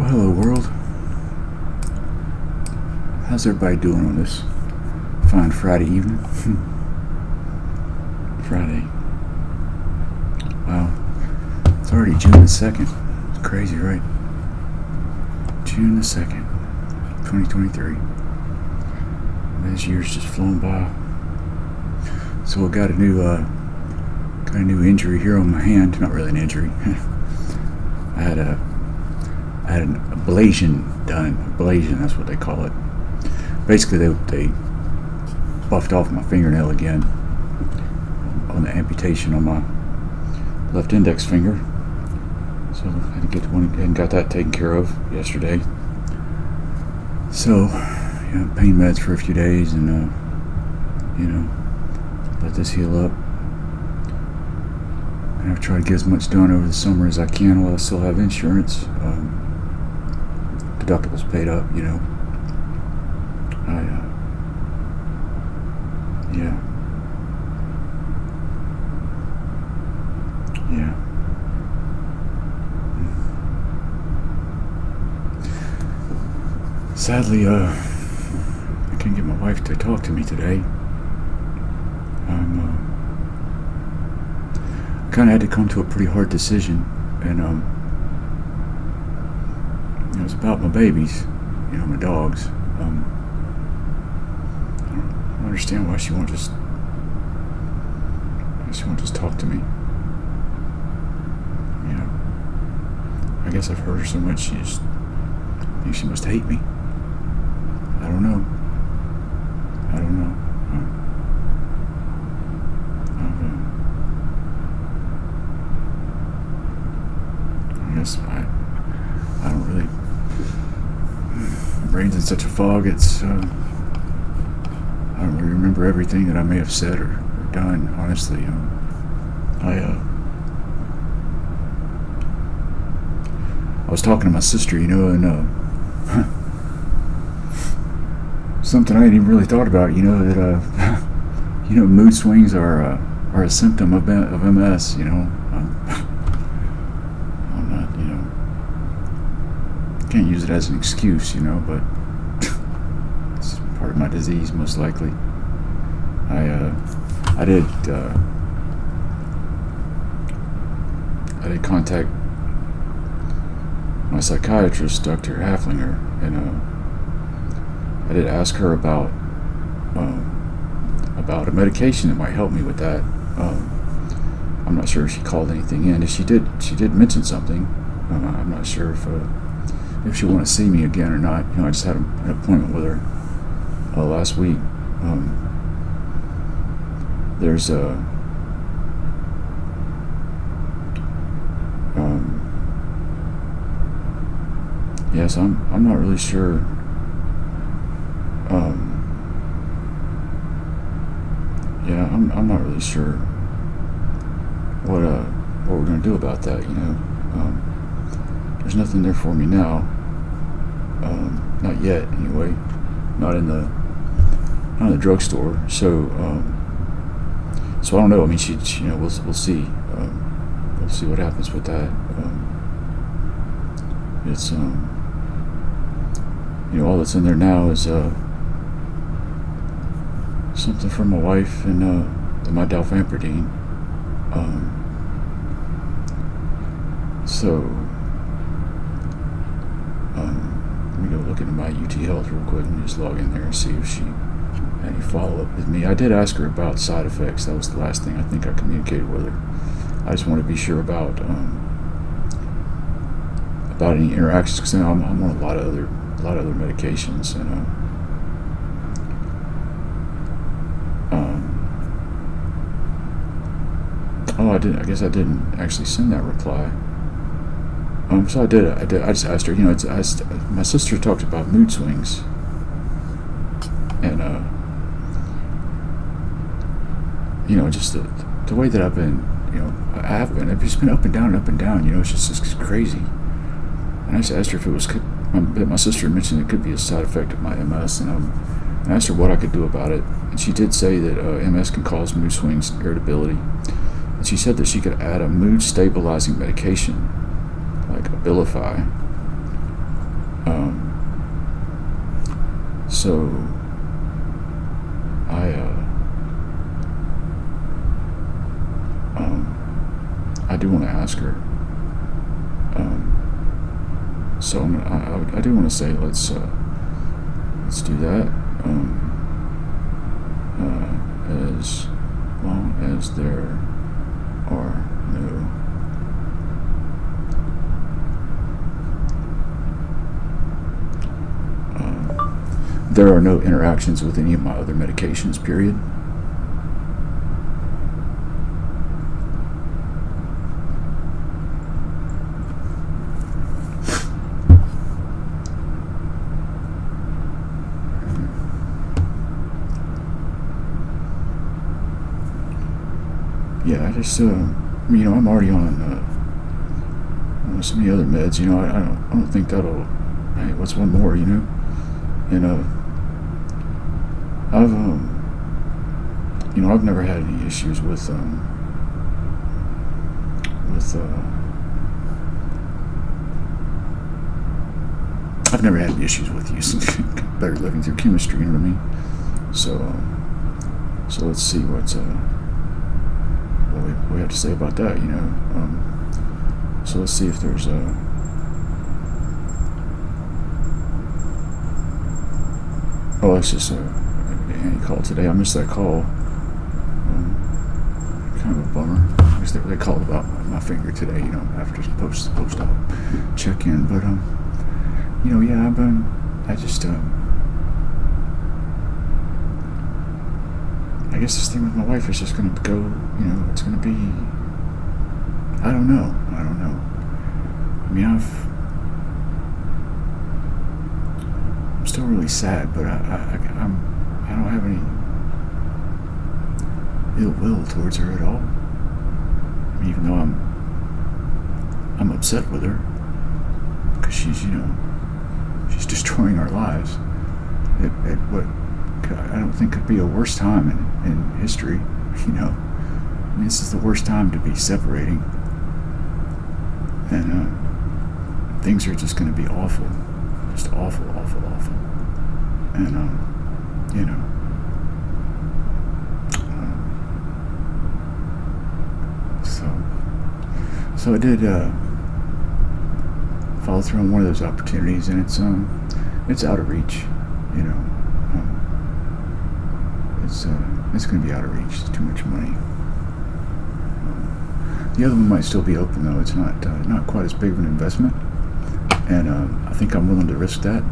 Well, hello world. How's everybody doing on this fine Friday evening? Friday. Wow. It's already June the 2nd. It's crazy, right? June the 2nd, 2023. This year's just flown by. So I got a new injury here on my hand. Not really an injury. I had an ablation done. Ablation, that's what they call it. Basically, they buffed off my fingernail again on the amputation on my left index finger. So I had to get one and got that taken care of yesterday. So, pain meds for a few days and let this heal up. And I've tried to get as much done over the summer as I can while I still have insurance. Deductibles paid up, Yeah. Sadly, I can't get my wife to talk to me today. I kind of had to come to a pretty hard decision, and it was about my babies, my dogs. I don't understand why she won't just talk to me. I guess I've heard her so much I think she must hate me. I don't know. I guess I don't really. My brain's in such a fog. It's I don't really remember everything that I may have said or done. Honestly, I was talking to my sister, and something I hadn't even really thought about. That mood swings are a symptom of MS. I'm not, can't use it as an excuse, but it's part of my disease, most likely. I did contact my psychiatrist, Dr. Haflinger, and I did ask her about a medication that might help me with that. I'm not sure if she called anything in. If she did mention something. I'm not sure if she want to see me again or not. I just had an appointment with her last week. There's a yes, I'm not really sure. I'm not really sure what we're gonna do about that. There's nothing there for me now. Not yet, anyway. Not in the drugstore. So I don't know. I mean, she we'll see. We'll see what happens with that. It's all that's in there now is something from my wife and my dalfampridine. Let me go look into my UT Health real quick and just log in there and see if she had any follow-up with me. I did ask her about side effects. That was the last thing I think I communicated with her. I just want to be sure about any interactions, because I'm on a lot of other medications, and I guess I didn't actually send that reply. So I did. I just asked her. My sister talked about mood swings, and just the way that I've been. I've just been up and down. It's just crazy. And I just asked her if it was. My sister mentioned it could be a side effect of my MS, and I asked her what I could do about it. And she did say that MS can cause mood swings and irritability. And she said that she could add a mood stabilizing medication, like Abilify, So I do want to ask her. So I do want to say let's do that. As long as there are no interactions with any of my other medications, period. Yeah, I just, I'm already on so many other meds. I don't think that'll. Hey, what's one more? And I've never had any issues with I've never had any issues with using better living through chemistry. You know what I mean? So let's see what we have to say about that. So let's see if there's oh, that's just any call today. I missed that call. Kind of a bummer. I guess they called about my finger today. After post-op check-in. But yeah, I guess this thing with my wife is just going to go. It's going to be. I don't know. I'm still really sad, but I don't have any ill will towards her at all. Even though I'm upset with her because she's destroying our lives at what I don't think could be a worse time in history. This is the worst time to be separating, and things are just going to be awful. Just awful. And, so I did follow through on one of those opportunities, and it's out of reach. It's going to be out of reach. It's too much money. The other one might still be open, though. It's not quite as big of an investment, and I think I'm willing to risk that.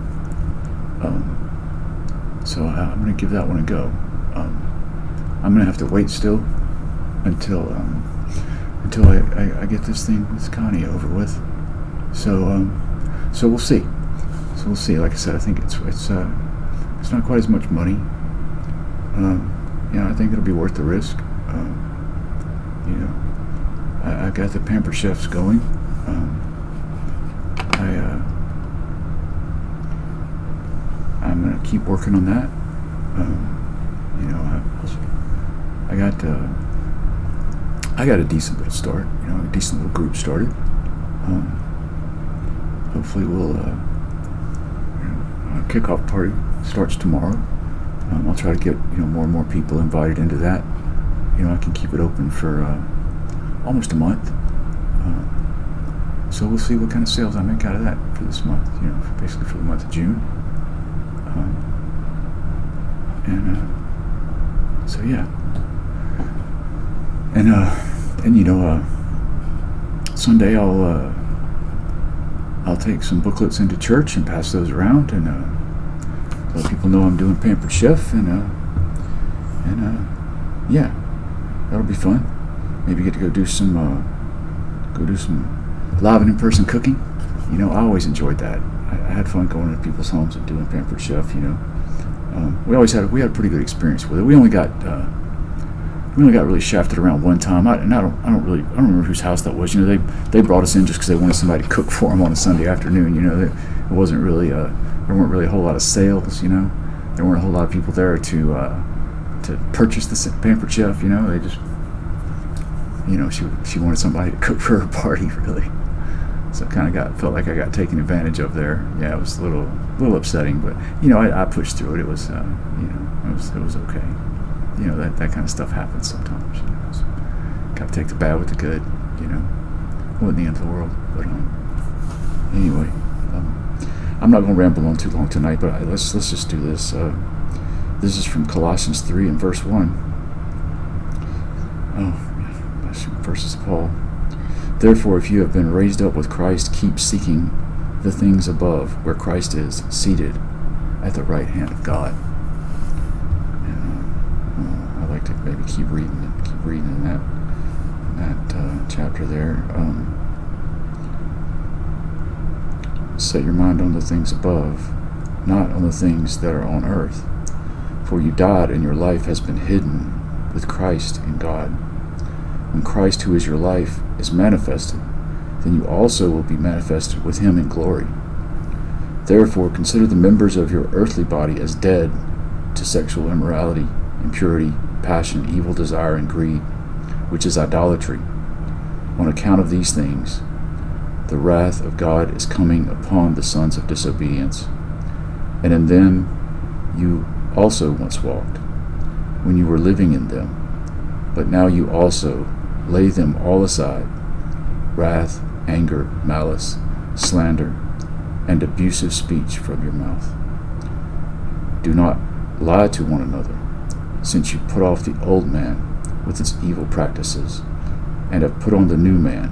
So I'm going to give that one a go. I'm going to have to wait still until I get this thing with Connie over with. So we'll see. Like I said, I think it's not quite as much money. I think it'll be worth the risk. I got the Pamper Chefs going. I'm gonna keep working on that. I got a decent little start. A decent little group started. Hopefully we'll kickoff party starts tomorrow. I'll try to get more and more people invited into that. I can keep it open for almost a month. So we'll see what kind of sales I make out of that for this month. Basically for the month of June. So yeah. And Sunday I'll take some booklets into church and pass those around and let people know I'm doing Pampered Chef and yeah, that'll be fun. Maybe get to go do some live and in-person cooking. I always enjoyed that. I had fun going to people's homes and doing Pampered Chef. We had a pretty good experience with it. We only got really shafted around one time. I don't remember whose house that was. They brought us in just because they wanted somebody to cook for them on a Sunday afternoon. It wasn't really there weren't really a whole lot of sales. There weren't a whole lot of people there to purchase the Pampered Chef. They just she wanted somebody to cook for her party, really. So I kind of felt like I got taken advantage of there. Yeah, it was a little upsetting, but I pushed through it. It was it was okay. That kind of stuff happens sometimes. So got to take the bad with the good. Wasn't the end of the world, but anyway, I'm not going to ramble on too long tonight. But let's just do this. This is from Colossians 3 and verse 1. Verses of Paul. Therefore, if you have been raised up with Christ, keep seeking the things above, where Christ is seated at the right hand of God. And I'd like to maybe keep reading in that chapter there. Set your mind on the things above, not on the things that are on earth. For you died, and your life has been hidden with Christ in God. When Christ, who is your life, is manifested, then you also will be manifested with him in glory. Therefore, consider the members of your earthly body as dead to sexual immorality, impurity, passion, evil desire, and greed, which is idolatry. On account of these things, the wrath of God is coming upon the sons of disobedience. And in them you also once walked, when you were living in them. But now you also lay them all aside: wrath, anger, malice, slander, and abusive speech from your mouth. Do not lie to one another, since you put off the old man with its evil practices, and have put on the new man,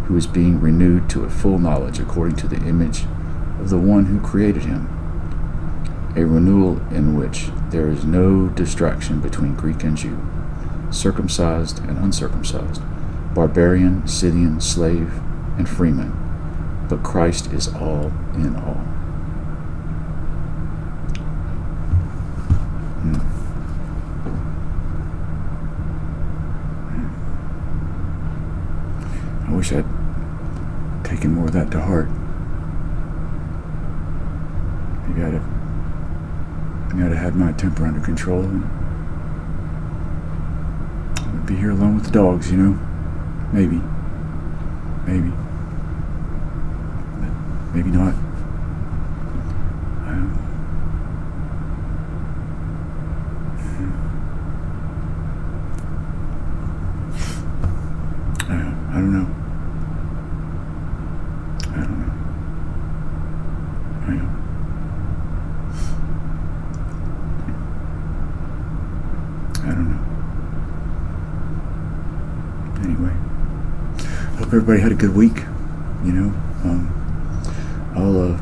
who is being renewed to a full knowledge according to the image of the one who created him, a renewal in which there is no distraction between Greek and Jew, circumcised and uncircumcised, barbarian, Scythian, slave, and freeman, but Christ is all in all. I wish I'd taken more of that to heart. Maybe I'd have had my temper under control, and I would be here alone with the dogs, Maybe. But maybe not. I don't know. Anyway, hope everybody had a good week. I'll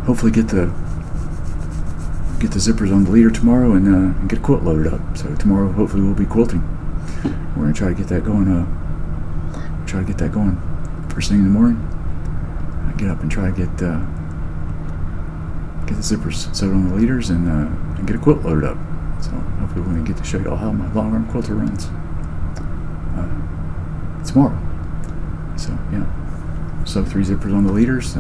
hopefully get the zippers on the leader tomorrow and get a quilt loaded up. So tomorrow, hopefully, we'll be quilting. We're gonna try to get that going. First thing in the morning. I get up and try to get the zippers sewed on the leaders and get a quilt loaded up. So hopefully, we're gonna get to show you all how my long arm quilter runs tomorrow. So yeah, sew 3 zippers on the leaders.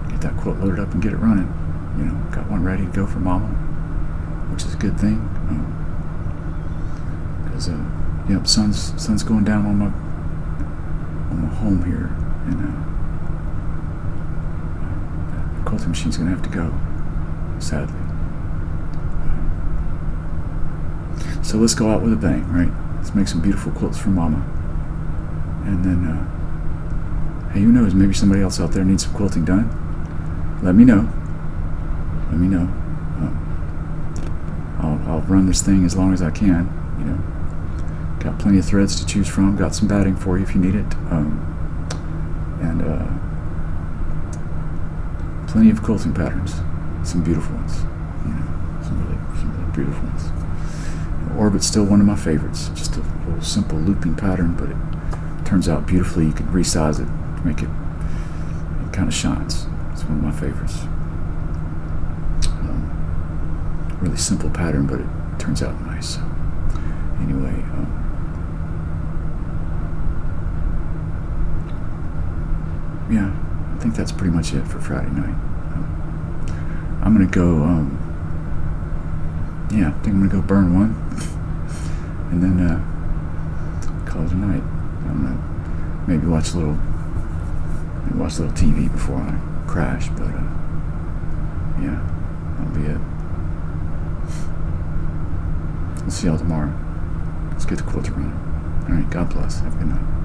Get that quilt loaded up and get it running. Got one ready to go for Mama, which is a good thing. Because sun's going down on my home here, and the quilting machine's gonna have to go, sadly. So let's go out with a bang, right? Let's make some beautiful quilts for Mama, and then hey, who knows? Maybe somebody else out there needs some quilting done. Let me know. I'll run this thing as long as I can. Got plenty of threads to choose from. Got some batting for you if you need it. And plenty of quilting patterns. Some beautiful ones. Some really beautiful ones. Orbit's still one of my favorites. Just a little simple looping pattern, but it turns out beautifully. You can resize it to make it kind of shines. It's one of my favorites. Really simple pattern, but it turns out nice. So anyway, yeah, I think that's pretty much it for Friday night. I'm gonna go. I think I'm gonna go burn one, and then call it a night. I'm gonna maybe watch a little TV before I crash. But yeah, that'll be it. We'll see y'all tomorrow. Let's get the Quilter running. All right, God bless. Have a good night.